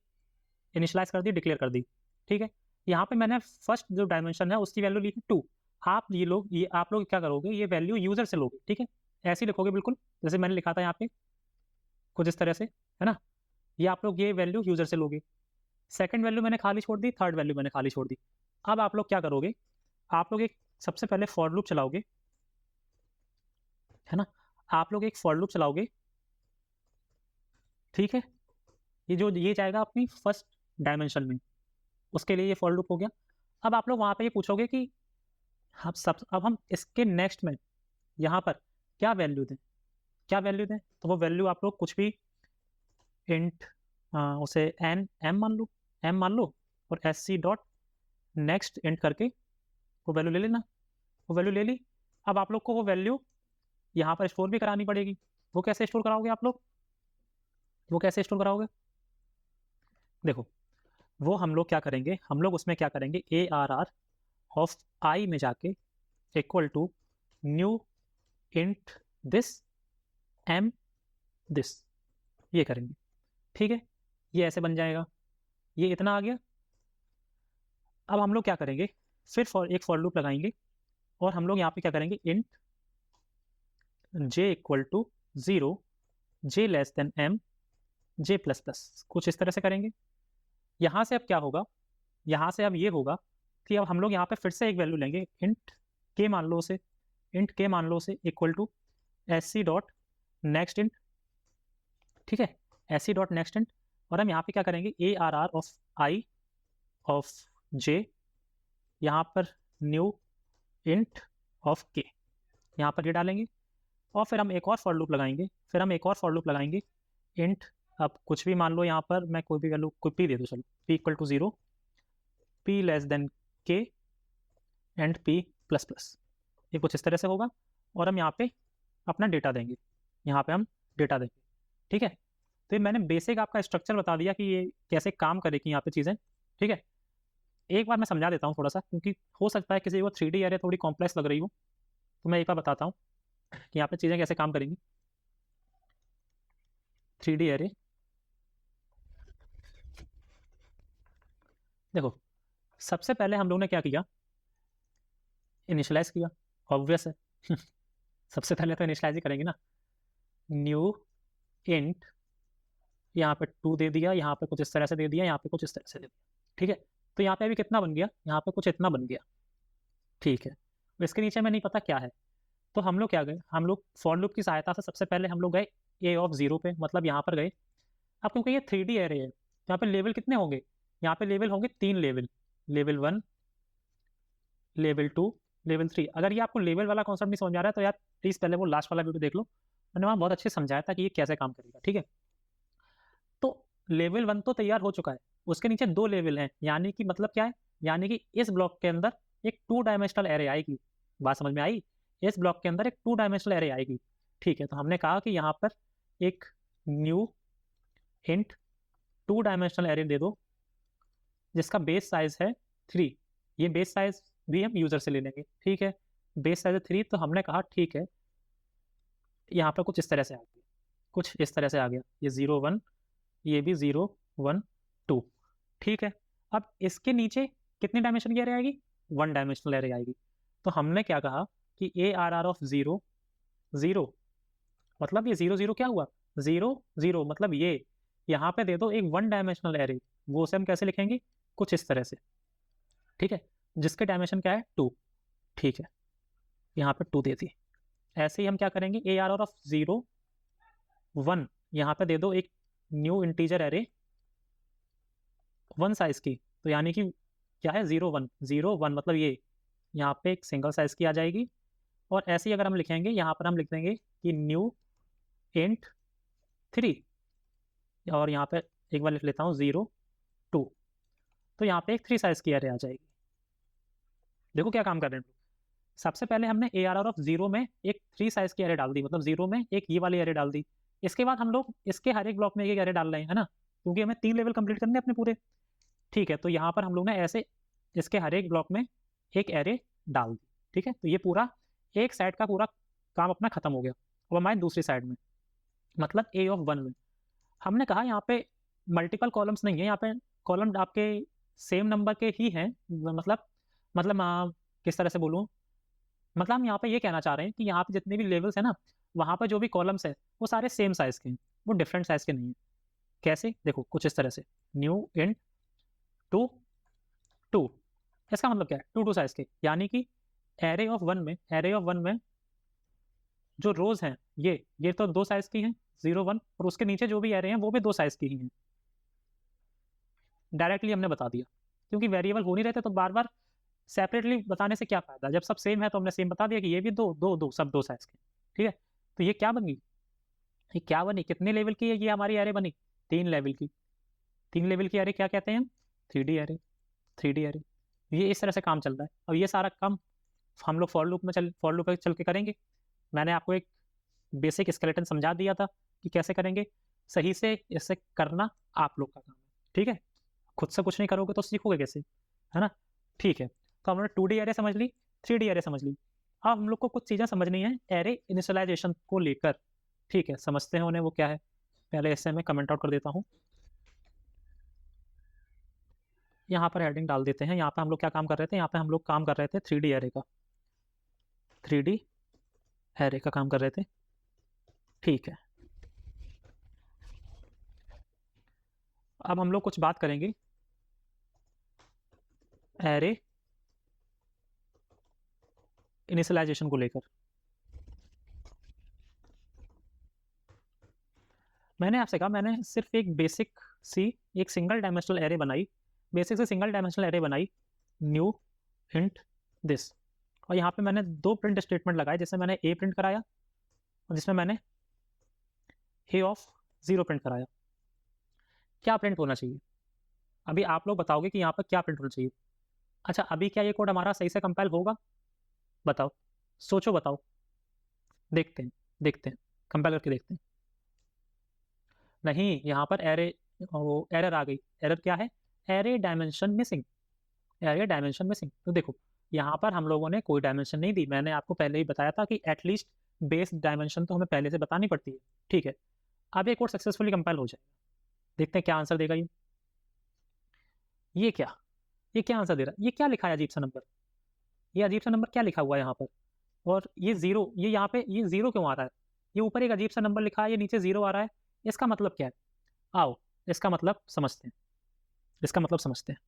इनिशलाइज कर दी, डिक्लेयर कर दी, ठीक है। यहाँ पे मैंने फर्स्ट जो डायमेंशन है उसकी वैल्यू ली 2, आप लोग क्या करोगे, ये वैल्यू यूज़र से लोगे, ठीक है, ऐसे ही लिखोगे बिल्कुल जैसे मैंने लिखा था यहाँ पे कुछ इस तरह से, है ना। ये आप लोग ये वैल्यू यूज़र से लोगे, सेकंड वैल्यू मैंने खाली छोड़ दी, थर्ड वैल्यू मैंने खाली छोड़ दी। अब आप लोग क्या करोगे, आप लोग एक सबसे पहले फॉर लूप चलाओगे, है ना, आप लोग एक फॉर लूप चलाओगे, ठीक है। ये जाएगा अपनी फर्स्ट डायमेंशन में, उसके लिए ये फॉर लूप हो गया। अब आप लोग वहाँ पे ये पूछोगे कि अब हम इसके नेक्स्ट में यहाँ पर क्या वैल्यू दें, क्या वैल्यू दें, तो वो वैल्यू आप लोग कुछ भी इंट उसे एन एम मान लो, एम मान लो, और S C dot next int करके वो वैल्यू ले लेना, वो वैल्यू ले ली। अब आप लोग को वो वैल्यू यहाँ पर स्टोर भी करानी पड़ेगी। वो कैसे स्टोर कराओगे आप लोग, वो कैसे स्टोर कराओगे? देखो वो हम लोग क्या करेंगे, हम लोग उसमें क्या करेंगे, ARR ऑफ आई में जाके equal to new int this m this, ये करेंगे। ठीक है, ये ऐसे बन जाएगा, ये इतना आ गया। अब हम लोग क्या करेंगे, फिर एक फॉर लूप लगाएंगे और हम लोग यहाँ पे क्या करेंगे, int j equal to 0, j less than m, j plus plus, कुछ इस तरह से करेंगे। यहाँ से अब क्या होगा, यहाँ से अब ये होगा कि अब हम लोग यहाँ पे फिर से एक वैल्यू लेंगे, इंट k मान लो उसे, इंट k मान लो उसे equal to sc dot next int. ठीक है, sc डॉट नेक्स्ट इंट, और हम यहाँ पे क्या करेंगे, ARR of I of j, यहाँ पर न्यू इंट ऑफ k, यहाँ पर ये डालेंगे। और फिर हम एक और फॉर लूप लगाएंगे, फिर हम एक और फॉर लूप लगाएंगे, इंट अब कुछ भी मान लो, यहाँ पर मैं कोई भी वैल्यू कोई p दे दूँ, चलो p equal to 0, p less than k and p plus plus, ये कुछ इस तरह से होगा। और हम यहाँ पे अपना डेटा देंगे, यहाँ पे हम डेटा देंगे। ठीक है, तो ये मैंने बेसिक आपका स्ट्रक्चर बता दिया कि ये कैसे काम करेगी यहाँ पे चीज़ें। ठीक है, एक बार मैं समझा देता हूँ थोड़ा सा, क्योंकि हो सकता है किसी को 3D एरे थोड़ी कॉम्प्लेक्स लग रही हो, तो मैं एक बार बताता हूँ कि यहाँ पे चीज़ें कैसे काम करेंगी। 3D एरे, देखो सबसे पहले हम लोग ने क्या किया, इनिशियलाइज किया, ऑब्वियस है सबसे पहले तो इनिशियलाइज ही करेंगे ना। न्यू इंट, यहाँ पे 2 दे दिया, यहाँ पे कुछ इस तरह से दे दिया, यहाँ पे कुछ इस तरह से दे दिया। ठीक है, तो यहाँ पे अभी कितना बन गया, यहाँ पे कुछ इतना बन गया। ठीक है, इसके नीचे में नहीं पता क्या है, तो हम लोग क्या गए, हम लोग फॉर लूप की सहायता से सबसे पहले हम लोग गए a ऑफ 0 पे, मतलब यहाँ पर गए। अब क्योंकि ये 3D एरे है, यहाँ पे लेवल कितने होंगे, यहाँ पे लेवल होंगे 3 लेवल, लेवल 1, लेवल 2, लेवल 3। अगर ये आपको लेवल वाला कॉन्सेप्ट नहीं समझ आ रहा है तो यार प्लीज़ पहले वो लास्ट वाला वीडियो देख लो, मैंने वहाँ बहुत अच्छे समझाया था कि ये कैसे काम करेगा। ठीक है, तो लेवल 1 तो तैयार हो चुका है, उसके नीचे 2 लेवल हैं, यानी कि मतलब क्या है, यानी कि इस ब्लॉक के अंदर एक 2 डायमेंशनल एरे आएगी। बात समझ में आई, इस ब्लॉक के अंदर एक 2 डायमेंशनल एरे आएगी। ठीक है, तो हमने कहा कि यहाँ पर एक न्यू इंट 2 डायमेंशनल एरे दे दो जिसका बेस साइज है 3, ये बेस साइज भी हम यूजर से ले लेंगे। ठीक है, बेस साइज है 3, तो हमने कहा ठीक है, यहाँ पर कुछ इस तरह से आ गया, कुछ इस तरह से आ गया, ये 0 1, ये भी 0 1 2। ठीक है, अब इसके नीचे कितनी डायमेंशन की एरे आएगी, 1 डायमेंशनल एरे आएगी। तो हमने क्या कहा कि ARR ऑफ 0 0, मतलब ये 0 0 क्या हुआ, 0 0, मतलब ये यहाँ पे दे दो एक 1 डायमेंशनल एरे, वो उसे हम कैसे लिखेंगे, कुछ इस तरह से। ठीक है, जिसके डायमेंशन क्या है 2। ठीक है, यहाँ पे 2 दे दी। ऐसे ही हम क्या करेंगे, ARR ऑफ 0 1, यहाँ पे दे दो एक न्यू इंटीजर एरे 1 साइज की, तो यानी कि क्या है 0 1 0 1, मतलब ये यहाँ पे एक सिंगल साइज की आ जाएगी। और ऐसे ही अगर हम लिखेंगे, यहाँ पर हम लिख देंगे कि न्यू इंट 3, और यहाँ पे एक बार लिख लेता हूँ 0 2, तो यहाँ पे एक 3 साइज की एरे आ जाएगी। देखो क्या काम कर रहे हैं, सबसे पहले हमने ARR ऑफ 0 में एक 3 साइज की एरे डाल दी, मतलब 0 में एक ये वाली एरे डाल दी। इसके बाद हम लोग इसके हर एक ब्लॉक में एक एरे डाल रहे हैं, है ना, क्योंकि हमें 3 लेवल कंप्लीट करने अपने पूरे। ठीक है, तो यहाँ पर हम लोग ने ऐसे इसके हर एक ब्लॉक में एक एरे डाल दी। ठीक है, तो ये पूरा एक साइड का पूरा काम अपना खत्म हो गया। अब हमारे दूसरी साइड में, मतलब A ऑफ 1 में हमने कहा यहाँ पे मल्टीपल कॉलम्स नहीं है, यहाँ पे कॉलम आपके सेम नंबर के ही हैं, मतलब किस तरह से बोलूँ, मतलब हम यहाँ पे ये कहना चाह रहे हैं कि यहाँ पे जितने भी लेवल्स हैं ना, वहाँ पर जो भी कॉलम्स है वो सारे सेम साइज के हैं, वो डिफरेंट साइज के नहीं है। कैसे, देखो कुछ इस तरह से, न्यू इंट 2 2, इसका मतलब क्या है, 2 2 साइज के, यानी कि एरे ऑफ 1 में, एरे ऑफ 1 में जो रोज हैं ये तो 2 साइज की हैं 0 1, और उसके नीचे जो भी एरे हैं वो भी 2 साइज की ही हैं। डायरेक्टली हमने बता दिया, क्योंकि वेरिएबल हो नहीं रहे थे तो बार बार सेपरेटली बताने से क्या फायदा, जब सब सेम है तो हमने सेम बता दिया कि ये भी 2 2 2 सब 2 साइज के। ठीक है, तो ये क्या बनी, ये क्या बनी, कितने लेवल की है ये हमारी एरे बनी, 3 लेवल की। 3 लेवल की एरे क्या कहते हैं हम, 3D एरे, 3D एरे। ये इस तरह से काम चल रहा है। अब ये सारा काम हम लोग फॉर लूप पे चल के करेंगे। मैंने आपको एक बेसिक स्केलेटन समझा दिया था कि कैसे करेंगे। सही से इसे करना आप लोग का काम है, ठीक है। खुद से कुछ नहीं करोगे तो सीखोगे कैसे, है ना। ठीक है, तो हमने 2D एरे समझ ली, 3D एरे समझ ली। अब हम लोग को कुछ चीज़ें समझनी है एरे इनिशियलाइजेशन को लेकर। ठीक है, समझते हैं उन्हें, वो क्या है। पहले इसे मैं कमेंट आउट कर देता हूँ, यहाँ पर हेडिंग डाल देते हैं। यहाँ पे हम लोग क्या काम कर रहे थे, यहाँ पे हम लोग काम कर रहे थे 3D एरे का, 3D एरे का काम कर रहे थे। ठीक है, अब हम लोग कुछ बात करेंगे एरे इनिशियलाइजेशन को लेकर। मैंने आपसे कहा, मैंने सिर्फ एक बेसिक सी एक सिंगल डायमेंशनल एरे बनाई, बेसिक से सिंगल डायमेंशनल एरे बनाई, न्यू हिंट दिस। और यहाँ पे मैंने 2 प्रिंट स्टेटमेंट लगाए, जिसमें मैंने ए प्रिंट कराया और जिसमें मैंने ए ऑफ 0 प्रिंट कराया। क्या प्रिंट होना चाहिए, अभी आप लोग बताओगे कि यहाँ पर क्या प्रिंट होना चाहिए। अच्छा, अभी क्या ये कोड हमारा सही से कंपाइल होगा, बताओ, सोचो, बताओ, देखते हैं, देखते हैं, कंपाइल करके देखते हैं। नहीं, यहाँ पर एरे, वो एरर आ गई। एरर क्या है, array dimension missing, array dimension missing. तो देखो, यहाँ पर हम लोगों ने कोई डायमेंशन नहीं दी। मैंने आपको पहले ही बताया था कि एटलीस्ट बेस डायमेंशन तो हमें पहले से बतानी पड़ती है, ठीक है। अब ये कोड सक्सेसफुली कंपाइल हो जाएगा, देखते हैं क्या आंसर देगा ये क्या, ये क्या आंसर दे रहा है, ये क्या लिखा है अजीब सा नंबर, ये अजीब सा नंबर क्या लिखा हुआ है यहाँ पर। और ये जीरो, ये यहाँ पे ये जीरो क्यों आ रहा है, ये ऊपर एक अजीब सा नंबर लिखा है, ये नीचे जीरो आ रहा है, इसका मतलब क्या है। आओ, इसका मतलब समझते हैं, इसका मतलब समझते हैं।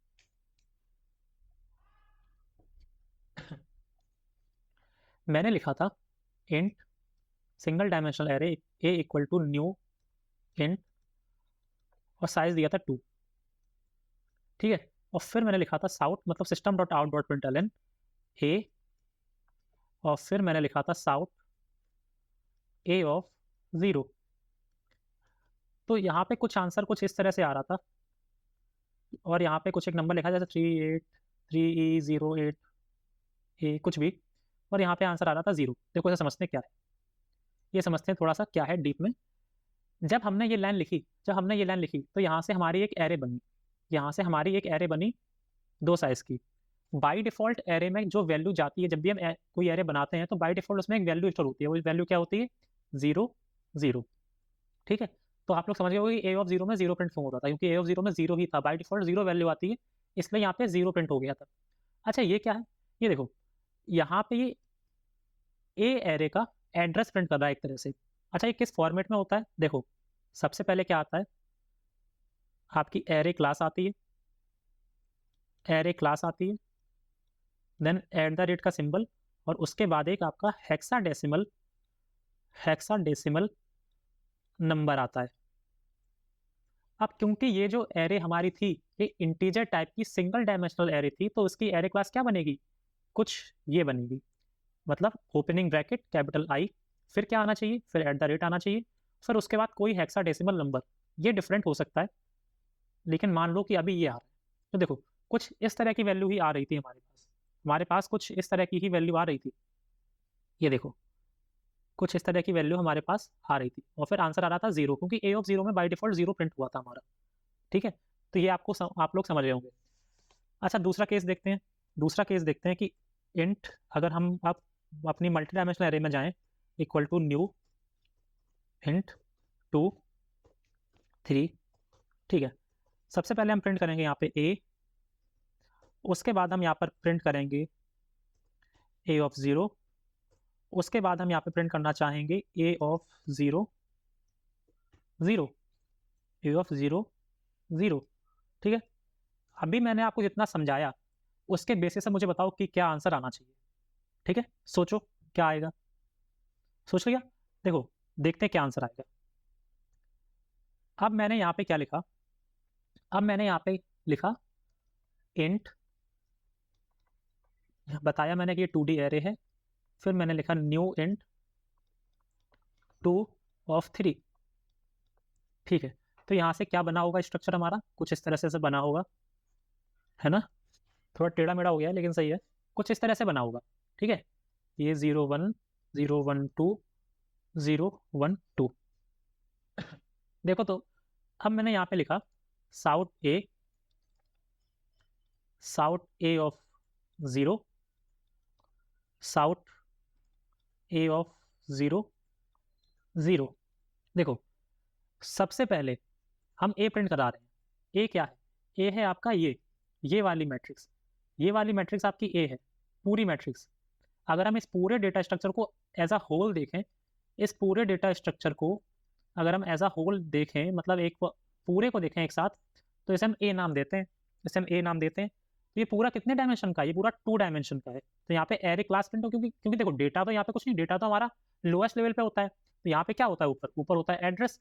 मैंने लिखा था int single dimensional array A equal to new int और साइज दिया था 2, ठीक है। और फिर मैंने लिखा था साउट मतलब system dot out dot println A, और फिर मैंने लिखा था साउट ए ऑफ 0। तो यहाँ पे कुछ आंसर कुछ इस तरह से आ रहा था, और यहाँ पे कुछ एक नंबर लिखा जैसे 383E08 ए कुछ भी, और यहाँ पे आंसर आ रहा था 0। देखो इसे समझते हैं क्या है, ये समझते हैं थोड़ा सा क्या है डीप में। जब हमने ये लाइन लिखी, तो यहाँ से हमारी एक एरे बनी, यहाँ से हमारी एक एरे बनी 2 साइज की। बाई डिफॉल्ट एरे में जो वैल्यू जाती है, जब भी हम कोई एरे बनाते हैं तो बाई डिफॉल्ट उसमें एक वैल्यू स्टोर होती है। वो वैल्यू क्या होती है, 0 0, ठीक है। तो आप लोग समझ गए होंगे कि ए ऑफ 0 में 0 प्रिंट क्यों होता था, क्योंकि ए ऑफ 0 में 0 ही था, बाई डिफॉल्ट 0 वैल्यू आती है, इसलिए यहाँ पे 0 प्रिंट हो गया था। अच्छा, ये क्या है, ये देखो, यहाँ पे ये ए एरे का एड्रेस प्रिंट कर रहा है एक तरह से। अच्छा, ये किस फॉर्मेट में होता है, देखो, सबसे पहले क्या आता है, आपकी एरे क्लास आती है, एरे क्लास आती है, देन एट द रेट का सिंबल, और उसके बाद एक आपका हेक्साडेसिमल नंबर आता है। अब क्योंकि ये जो एरे हमारी थी, ये इंटीजर टाइप की सिंगल डायमेंशनल एरे थी, तो उसकी एरे क्लास क्या बनेगी, कुछ ये बनेगी, मतलब ओपनिंग ब्रैकेट कैपिटल आई, फिर क्या आना चाहिए, फिर एट द रेट आना चाहिए, फिर उसके बाद कोई हेक्साडेसिमल नंबर। ये डिफरेंट हो सकता है, लेकिन मान लो कि अभी ये आ रहा है, तो देखो कुछ इस तरह की वैल्यू ही आ रही थी हमारे पास कुछ इस तरह की ही वैल्यू आ रही थी। ये देखो, कुछ इस तरह की वैल्यू हमारे पास आ रही थी, और फिर आंसर आ रहा था 0, क्योंकि ए ऑफ 0 में बाई डिफॉल्ट 0 प्रिंट हुआ था हमारा, ठीक है। तो ये आप लोग समझ रहे होंगे। अच्छा, दूसरा केस देखते हैं। दूसरा केस देखते हैं कि इंट, अगर हम अब अपनी मल्टी डायमेंशनल एरे में जाएं, इक्वल टू न्यू इंट 2 3, ठीक है। सबसे पहले हम प्रिंट करेंगे यहाँ पे ए, उसके बाद हम यहाँ पर प्रिंट करेंगे ए ऑफ 0, उसके बाद हम यहाँ पे प्रिंट करना चाहेंगे ए ऑफ 0 0, ए ऑफ 0 0, ठीक है। अभी मैंने आपको जितना समझाया उसके बेसिस से मुझे बताओ कि क्या आंसर आना चाहिए, ठीक है। सोचो क्या आएगा, सोच लिया, देखो, देखते हैं क्या आंसर आएगा। अब मैंने यहाँ पे क्या लिखा, अब मैंने यहाँ पे लिखा इंट, बताया मैंने कि ये 2D एरे है, फिर मैंने लिखा न्यू इंट 2 ऑफ 3, ठीक है। तो यहाँ से क्या बना होगा स्ट्रक्चर हमारा, कुछ इस तरह से बना होगा, है ना। थोड़ा टेढ़ा मेढ़ा हो गया है लेकिन सही है, कुछ इस तरह से बना होगा। ठीक है, ये 0 1 0 1 2 0 1 2। देखो तो अब मैंने यहाँ पे लिखा साउट ए ऑफ 0, साउट ए ऑफ 0 0। देखो सबसे पहले हम ए प्रिंट करा रहे हैं। ए क्या है? ए है आपका ये वाली मैट्रिक्स, ये वाली मैट्रिक्स आपकी ए है, पूरी मैट्रिक्स। अगर हम इस पूरे डेटा स्ट्रक्चर को एज अ होल देखें, इस पूरे डेटा स्ट्रक्चर को अगर हम एज अ होल देखें, मतलब एक पूरे को देखें एक साथ, तो इसे हम ए नाम देते हैं, इसे हम ए नाम देते हैं। तो ये पूरा कितने डायमेंशन का है? ये पूरा 2 डायमेंशन का है। तो यहाँ पे एरे क्लास प्रिंट हो, क्योंकि क्योंकि देखो डेटा तो यहाँ पे कुछ नहीं, डेटा तो हमारा लोएस्ट लेवल पे होता है। तो यहाँ पे क्या होता है? ऊपर ऊपर होता है एड्रेस।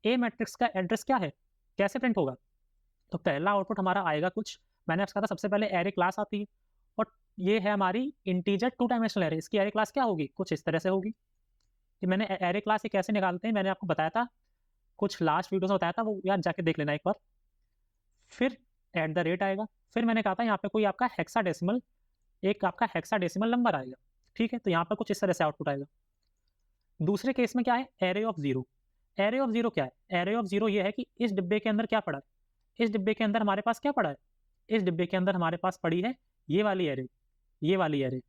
ए मैट्रिक्स का एड्रेस क्या है? कैसे प्रिंट होगा? तो पहला आउटपुट हमारा आएगा कुछ, मैंने आपसे कहा था सबसे पहले एरे क्लास आती है, और ये है हमारी इंटीजर 2 डायमेंशनल एरे। इसकी एरे क्लास क्या होगी? कुछ इस तरह से होगी। कि मैंने एरे क्लास ये कैसे निकालते हैं मैंने आपको बताया था, कुछ लास्ट वीडियोस में बताया था, वो यार जाके देख लेना एक बार। फिर एट द रेट आएगा, फिर मैंने कहा था यहाँ पे कोई आपका हेक्साडेसिमल, एक आपका हेक्साडेसिमल नंबर आएगा। ठीक है, तो यहाँ पर कुछ इस तरह से आउटपुट आएगा। दूसरे केस में क्या है? Array of 0। एरे ऑफ 0 क्या है? एरे ऑफ 0 ये है कि इस डिब्बे के अंदर क्या पड़ा है, इस डिब्बे के अंदर हमारे पास क्या पड़ा है, इस डिब्बे के अंदर हमारे पास पड़ी है ये वाली एरे, ये वाली एरे,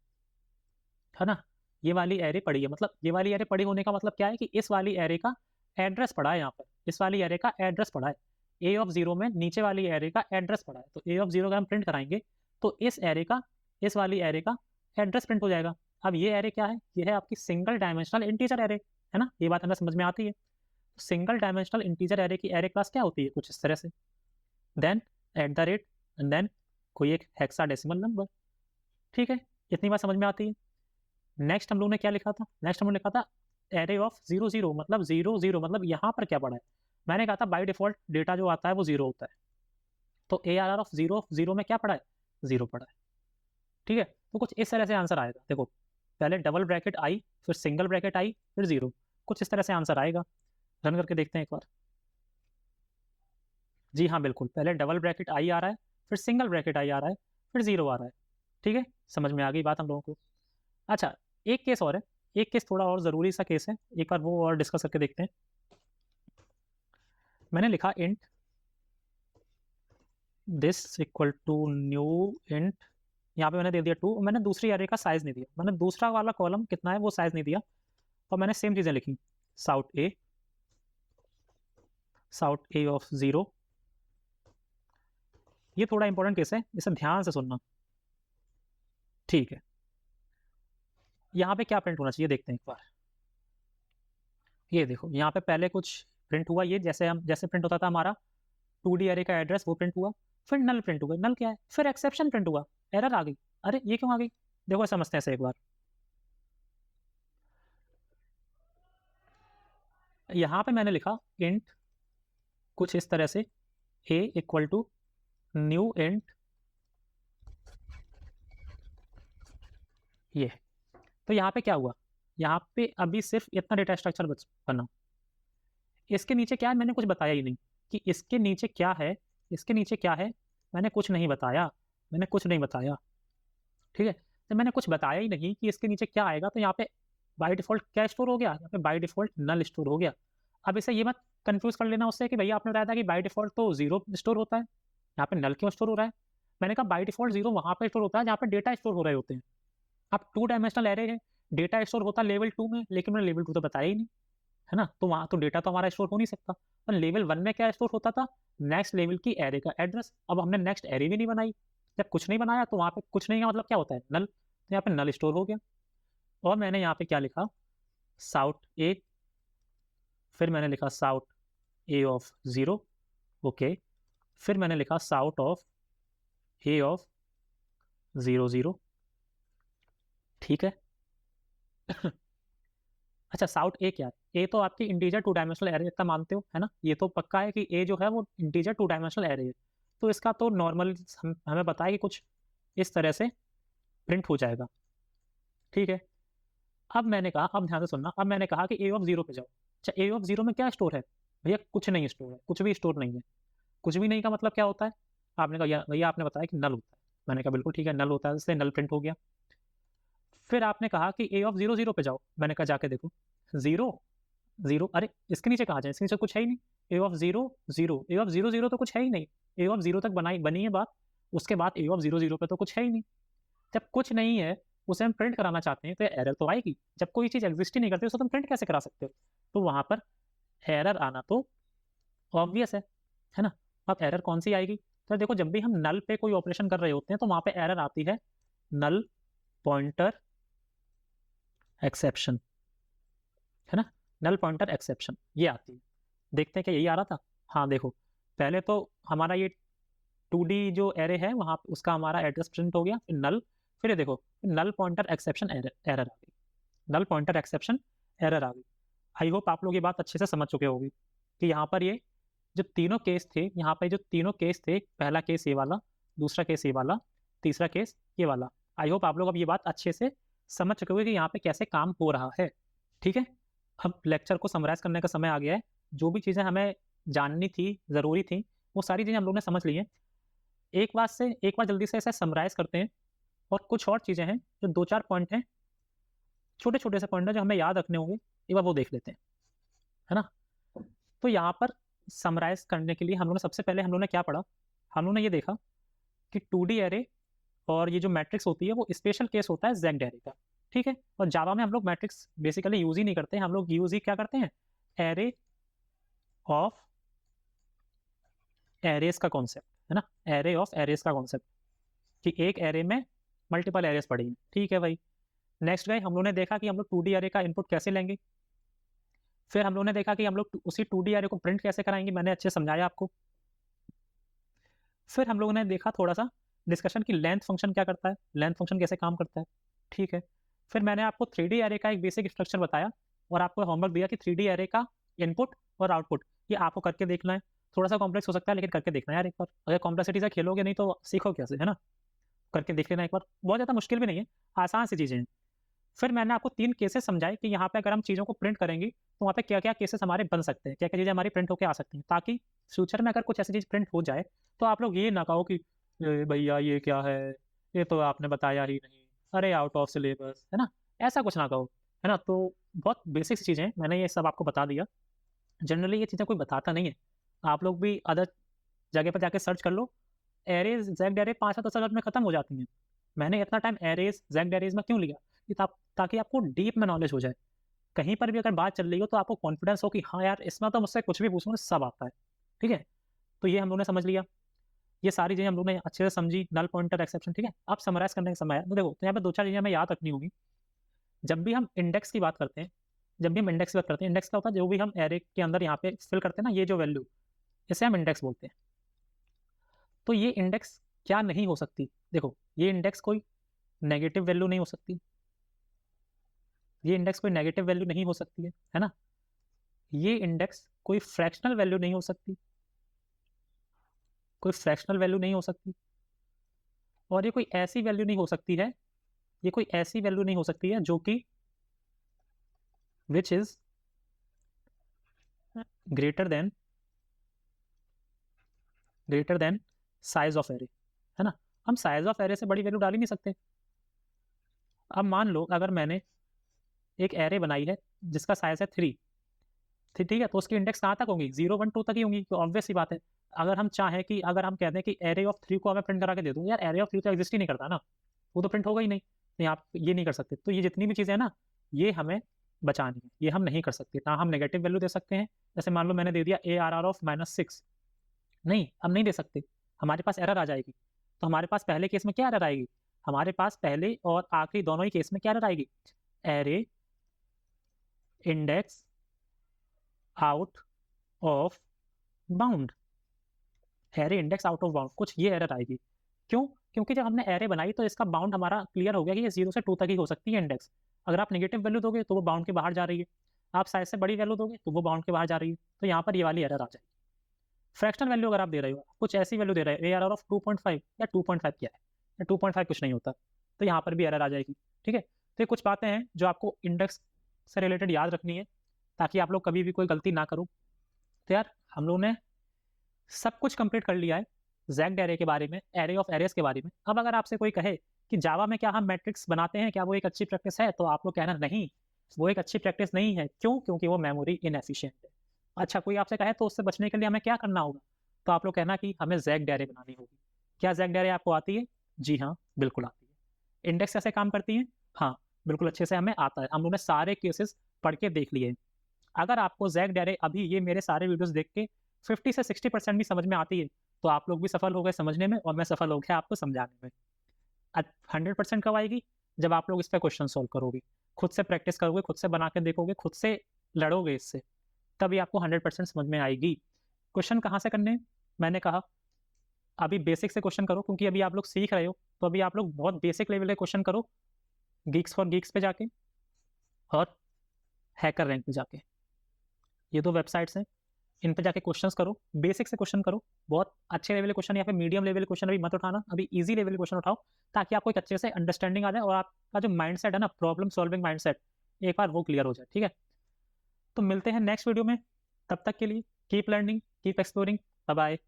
है ना, ये वाली एरे पड़ी है। मतलब ये वाली एरे पड़ी होने का मतलब क्या है? कि इस वाली एरे का एड्रेस पड़ा है यहाँ पर, इस वाली एरे का एड्रेस पड़ा है। ए ऑफ 0 में नीचे वाली एरे का एड्रेस पड़ा है, तो ए ऑफ 0 का हम प्रिंट कराएंगे तो इस एरे का, इस वाली एरे का एड्रेस प्रिंट हो जाएगा। अब ये एरे क्या है? ये है आपकी सिंगल डायमेंशनल इंटीजर एरे, है ना, ये बात हमें समझ में आती है। सिंगल डायमेंशनल इंटीजर एरे की एरे क्लास क्या होती है? कुछ इस तरह से, then at the rate and then कोई एक हेक्साडेसिमल नंबर। ठीक है, इतनी बात समझ में आती है। नेक्स्ट हम लोग ने क्या लिखा था? नेक्स्ट हम लोग ने लिखा था एरे ऑफ 0 0, मतलब 0 0 मतलब यहाँ पर क्या पड़ा है? मैंने कहा था बाय डिफॉल्ट डेटा जो आता है वो 0 होता है, तो ए आर आर ऑफ 0 में क्या पड़ा है? 0 पड़ा है। ठीक है, तो कुछ इस तरह से आंसर आएगा। देखो पहले डबल ब्रैकेट आई, फिर सिंगल ब्रैकेट आई, फिर 0, कुछ इस तरह से आंसर आएगा। रन करके देखते हैं एक बार। जी हाँ बिल्कुल, पहले डबल ब्रैकेट आई आ रहा है, फिर सिंगल ब्रैकेट आई आ रहा है, फिर 0 आ रहा है। ठीक है, समझ में आ गई बात हम लोगों को। अच्छा, एक केस और है, एक केस थोड़ा और ज़रूरी सा केस है, एक बार वो और डिस्कस करके देखते हैं। मैंने लिखा int this equal to new int, यहाँ पे मैंने दे दिया 2, मैंने दूसरी एरे का साइज़ नहीं दिया, मैंने दूसरा वाला कॉलम कितना है वो साइज़ नहीं दिया, और मैंने सेम चीज़ें लिखी, साउट ए ऑफ 0। ये थोड़ा इंपॉर्टेंट केस है, इसे ध्यान से सुनना। ठीक है, यहाँ पे क्या प्रिंट होना चाहिए देखते हैं एक बार। ये देखो यहाँ पे पहले कुछ प्रिंट हुआ, ये जैसे प्रिंट होता था हमारा 2D एरे का एड्रेस, वो प्रिंट हुआ। फिर नल प्रिंट हुआ, नल क्या है? फिर एक्सेप्शन प्रिंट हुआ, एरर आ गई। अरे ये क्यों आ गई? देखो समझते हैं इसे एक बार। यहाँ पे मैंने लिखा इंट कुछ इस तरह से ए इक्वल टू न्यू इंट ये। तो यहाँ पे क्या हुआ? यहाँ पे अभी सिर्फ इतना डेटा स्ट्रक्चर बना। इसके नीचे क्या है मैंने कुछ बताया ही नहीं, कि इसके नीचे क्या है, इसके नीचे क्या है मैंने कुछ नहीं बताया, मैंने कुछ नहीं बताया। ठीक है, तो मैंने कुछ बताया ही नहीं कि इसके नीचे क्या आएगा, तो यहाँ पे बाय डिफॉल्ट क्या स्टोर हो गया? यहाँ पे बाय डिफॉल्ट नल स्टोर हो गया। अब इसे ये मत कंफ्यूज कर लेना उससे कि भैया आपने बताया था कि बाय डिफॉल्ट तो 0 स्टोर होता है, यहाँ पे नल क्यों स्टोर हो रहा है? मैंने कहा बाय डिफॉल्ट 0 वहाँ पे स्टोर होता है जहाँ पे डेटा स्टोर हो रहे होते हैं। अब 2 डायमेंशनल एरे है, डेटा स्टोर होता है लेवल 2 में, लेकिन मैंने लेवल 2 तो बताया ही नहीं, है ना, तो वहाँ तो डेटा तो हमारा स्टोर हो नहीं सकता। पर लेवल 1 में क्या स्टोर होता था? नेक्स्ट लेवल की एरे का एड्रेस। अब हमने नेक्स्ट एरे भी नहीं बनाई, जब कुछ नहीं बनाया तो वहाँ पे कुछ नहीं का मतलब क्या होता है? नल। तो यहाँ पे नल स्टोर हो गया। और मैंने यहाँ पे क्या लिखा? साउट ए, फिर मैंने लिखा साउट ए ऑफ 0, ओके, फिर मैंने लिखा साउट ऑफ ए ऑफ 0 0। ठीक है। अच्छा, साउट ए क्या है? ए तो आपकी इंटीजर 2 डायमेंशनल एरे, इतना मानते हो, है ना, ये तो पक्का है कि ए जो है वो इंटीजर 2 डायमेंशनल एरे है। तो इसका तो नॉर्मल हमें पता है कि कुछ इस तरह से प्रिंट हो जाएगा। ठीक है, अब मैंने कहा, अब ध्यान से सुनना, अब मैंने कहा कि ए ऑफ 0 पे जाओ। अच्छा, ए ऑफ 0 में क्या स्टोर है? भैया कुछ नहीं स्टोर है, कुछ भी स्टोर नहीं है। कुछ भी नहीं का मतलब क्या होता है? आपने कहा भैया आपने बताया कि नल होता है। मैंने कहा बिल्कुल ठीक है, नल होता है इसलिए नल प्रिंट हो गया। फिर आपने कहा कि ए ऑफ 0 0 पे जाओ, मैंने कहा जाके देखो 0 0, अरे इसके नीचे कहाँ जाए, इसके नीचे कुछ है ही नहीं। ए ऑफ 0 0, ए ऑफ 0 0 तो कुछ है ही नहीं। ए ऑफ 0 तक बनी है बात, उसके बाद ए ऑफ 0 0 पे तो कुछ है ही नहीं। जब कुछ नहीं है उसे हम प्रिंट कराना चाहते हैं तो एरर तो आएगी। जब कोई चीज़ एग्जिस्ट ही नहीं करती उसे तुम प्रिंट कैसे करा सकते हो? तो वहाँ पर एरर आना तो ऑब्वियस है ना। अब एरर कौन सी आएगी? तो देखो, जब भी हम नल पे कोई ऑपरेशन कर रहे होते हैं तो वहाँ पे एरर आती है नल पॉइंटर एक्सेप्शन, है ना। नल पॉइंटर एक्सेप्शन ये आती है। देखते हैं क्या यही आ रहा था? हाँ देखो, पहले तो हमारा ये 2D जो एरे है वहाँ उसका हमारा एड्रेस प्रिंट हो गया, फिर नल, फिर ये देखो नल पॉइंटर एक्सेप्शन एरर आ गई, नल पॉइंटर एक्सेप्शन एरर आ गई। आई होप आप लोग ये बात अच्छे से समझ चुके होगी कि यहाँ पर ये जो तीनों केस थे, यहाँ पे जो तीनों केस थे, पहला केस ये वाला, दूसरा केस ये वाला, तीसरा केस ये वाला। आई होप आप लोग अब ये बात अच्छे से समझ चुके होंगे कि यहाँ पे कैसे काम हो रहा है। ठीक है, अब लेक्चर को समराइज करने का समय आ गया है। जो भी चीज़ें हमें जाननी थी, ज़रूरी थी, वो सारी चीज़ें हम लोग ने समझ ली हैं। एक बार जल्दी से इसे समराइज करते हैं, और कुछ और चीज़ें हैं जो 2-4 पॉइंट हैं, छोटे छोटे से पॉइंट हैं जो हमें याद रखने होंगे, एक बार वो देख लेते हैं, है ना। तो यहाँ पर समराइज करने के लिए हम लोग ने सबसे पहले हम लोग ने क्या पढ़ा? हम लोग ने ये देखा कि 2D एरे और ये जो मैट्रिक्स होती है वो स्पेशल केस होता है जेग्ड एरे का। ठीक है, और जावा में हम लोग मैट्रिक्स बेसिकली यूज ही नहीं करते, हम लोग यूज ही क्या करते हैं? एरे ऑफ एरेस का कॉन्सेप्ट, है ना। एरे ऑफ एरेस का कॉन्सेप्ट कि एक एरे में मल्टीपल एरेस पड़ी हैं। ठीक है भाई। नेक्स्ट गए हम लोग ने देखा कि हम लोग 2D एरे का इनपुट कैसे लेंगे। फिर हम लोग ने देखा कि हम लोग उसी 2D एरे को प्रिंट कैसे कराएंगे, मैंने अच्छे समझाया आपको। फिर हम लोगों ने देखा थोड़ा सा डिस्कशन की लेंथ फंक्शन क्या करता है, लेंथ फंक्शन कैसे काम करता है। ठीक है, फिर मैंने आपको 3D एरे का एक बेसिक स्ट्रक्चर बताया, और आपको होमवर्क दिया कि 3D एरे का इनपुट और आउटपुट ये आपको करके देखना है। थोड़ा सा कॉम्प्लेक्स हो सकता है लेकिन करके देखना है यार एक बार, अगर कॉम्प्लेक्सिटी से खेलोगे नहीं तो सीखो कैसे, है ना। करके देख लेना एक बार, बहुत ज़्यादा मुश्किल भी नहीं है, आसान सी चीज़ें हैं। फिर मैंने आपको 3 केसेस समझाए कि यहाँ पे अगर हम चीज़ों को प्रिंट करेंगे तो वहाँ पे क्या क्या केसेस हमारे बन सकते हैं, क्या क्या चीज़ें हमारी प्रिंट होकर आ सकती हैं, ताकि फ्यूचर में अगर कुछ ऐसी चीज़ प्रिंट हो जाए तो आप लोग ये ना कहो कि भैया ये क्या है, ये तो आपने बताया ही नहीं, अरे आउट ऑफ सिलेबस, है ना। ऐसा कुछ ना कहो, है ना। तो बहुत बेसिक चीज़ें हैं, मैंने ये सब आपको बता दिया। जनरली ये चीज़ें कोई बताता नहीं है, आप लोग भी अदर जगह पर जाके सर्च कर लो। एरेज जेग्ड एरे 5 या 10 मिनट में खत्म हो जाती हैं। मैंने इतना टाइम एरेज जेग्ड एरेज में क्यों लिया कि ताकि आपको डीप में नॉलेज हो जाए। कहीं पर भी अगर बात चल रही हो तो आपको कॉन्फिडेंस हो कि हाँ यार इसमें तो मुझसे कुछ भी पूछूंगा सब आता है। ठीक है, तो ये हम लोग ने समझ लिया, ये सारी चीज़ें हम लोग ने अच्छे से समझी, नल पॉइंटर एक्सेप्शन। ठीक है, अब समराइज करने का समय है। तो देखो, तो यहाँ पे 2-4 चीज़ें हमें याद रखनी होगी। जब भी हम इंडेक्स की बात करते हैं, इंडेक्स क्या होता है? जो भी हम एरे के अंदर यहाँ पे फिल करते हैं ना, ये जो वैल्यू, इसे हम इंडेक्स बोलते हैं। तो ये इंडेक्स क्या नहीं हो सकती? देखो, ये इंडेक्स कोई नेगेटिव वैल्यू नहीं हो सकती, ये इंडेक्स कोई नेगेटिव वैल्यू नहीं हो सकती है ना। ये इंडेक्स कोई फ्रैक्शनल वैल्यू नहीं हो सकती, कोई फ्रैक्शनल वैल्यू नहीं हो सकती, और ये कोई ऐसी वैल्यू नहीं हो सकती है, ये कोई ऐसी वैल्यू नहीं हो सकती है जो कि which is greater than size of array, है ना। हम साइज ऑफ एरे से बड़ी वैल्यू डाल ही नहीं सकते। अब मान लो अगर मैंने एक एरे बनाई है जिसका साइज है 3, ठीक है, तो उसकी इंडेक्स कहाँ तक होंगी? 0 1 2 तक ही होंगी, तो ऑब्वियस सी बात है। अगर हम चाहें कि अगर हम कहते हैं कि एरे ऑफ 3 को हमें प्रिंट करा के दे दूँ, यार एरे ऑफ 3 तो एग्जिस्ट ही नहीं करता ना, वो तो प्रिंट होगा ही नहीं, नहीं आप ये नहीं कर सकते। तो ये जितनी भी चीज़ें हैं ना, ये हमें बचानी है, ये हम नहीं कर सकते। ना हम नेगेटिव वैल्यू दे सकते हैं, जैसे मान लो मैंने दे दिया ARR ऑफ -6, नहीं हम नहीं दे सकते, हमारे पास एरर आ जाएगी। तो हमारे पास पहले केस में क्या एरर आएगी? हमारे पास पहले और आखिरी दोनों ही केस में क्या एरर आएगी? Array index out of bound, array index out of bound, कुछ ये एरर आएगी। क्यों? क्योंकि जब हमने एरे बनाई तो इसका बाउंड हमारा क्लियर हो गया कि ये 0 से 2 तक ही हो सकती है इंडेक्स। अगर आप नेगेटिव वैल्यू दोगे तो वो बाउंड के बाहर जा रही है, आप साइज से बड़ी वैल्यू दोगे तो वो बाउंड के बाहर जा रही है। तो यहाँ पर ये वाली एरर आ जाएगी। फ्रैक्शनल वैल्यू अगर आप दे रहे हो, कुछ ऐसी वैल्यू दे रहे हो ARR ऑफ 2.5 या 2.5 क्या है, या 2.5 कुछ नहीं होता, तो यहाँ पर भी एरर आ जाएगी। ठीक है, तो ये कुछ बातें हैं जो आपको इंडेक्स से रिलेटेड याद रखनी है, ताकि आप लोग कभी भी कोई गलती ना करो। तो यार हम लोग ने सब कुछ कंप्लीट कर लिया है। ज़ेग्ड एरे के बारे में, एरे ऑफ एरेज़ के बारे में। अब अगर आपसे कोई कहे कि जावा में क्या हम मैट्रिक्स बनाते हैं, क्या वो एक अच्छी प्रैक्टिस है? तो आप लोग कहना नहीं, वो एक अच्छी प्रैक्टिस नहीं है। क्यों? क्योंकि वो मेमोरी इनएफिशिएंट है। अच्छा, कोई आपसे कहे तो उससे बचने के लिए हमें क्या करना होगा? तो आप लोग कहना कि हमें ज़ेग्ड एरे बनानी होगी। क्या ज़ेग्ड एरे आपको आती है? जी हाँ, बिल्कुल आती है। इंडेक्स कैसे काम करती है? हाँ, बिल्कुल अच्छे से हमें आता है। हम लोगों ने सारे केसेस पढ़ के देख लिए हैं। अगर आपको ज़ेग्ड एरे अभी ये मेरे सारे वीडियोज़ देख के 50 से 60% भी समझ में आती है, तो आप लोग भी सफल हो गए समझने में और मैं सफल हो गया आपको समझाने में। 100% कब आएगी? जब आप लोग इस पे क्वेश्चन सॉल्व करोगे, खुद से प्रैक्टिस करोगे, खुद से बना के देखोगे, खुद से लड़ोगे इससे, तभी आपको 100% समझ में आएगी। क्वेश्चन कहाँ से करने हैं? मैंने कहा अभी बेसिक से क्वेश्चन करो क्योंकि अभी आप लोग सीख रहे हो, तो अभी आप लोग बहुत बेसिक लेवल के क्वेश्चन करो, गीक्स फॉर गीक्स पे जाके और हैकर रैंक पे जाके। ये 2 वेबसाइट्स हैं, इन पे जाके क्वेश्चन्स करो, बेसिक से क्वेश्चन करो, बहुत अच्छे लेवल के क्वेश्चन या फिर मीडियम लेवल के क्वेश्चन अभी मत उठाना, अभी ईज़ी लेवल के क्वेश्चन उठाओ, ताकि आपको एक अच्छे से अंडरस्टैंडिंग आ जाए और आपका जो माइंडसेट है ना, प्रॉब्लम सॉल्विंग माइंडसेट, एक बार वो क्लियर हो जाए, ठीक है? तो मिलते हैं नेक्स्ट वीडियो में, तब तक के लिए keep learning, keep exploring, bye bye.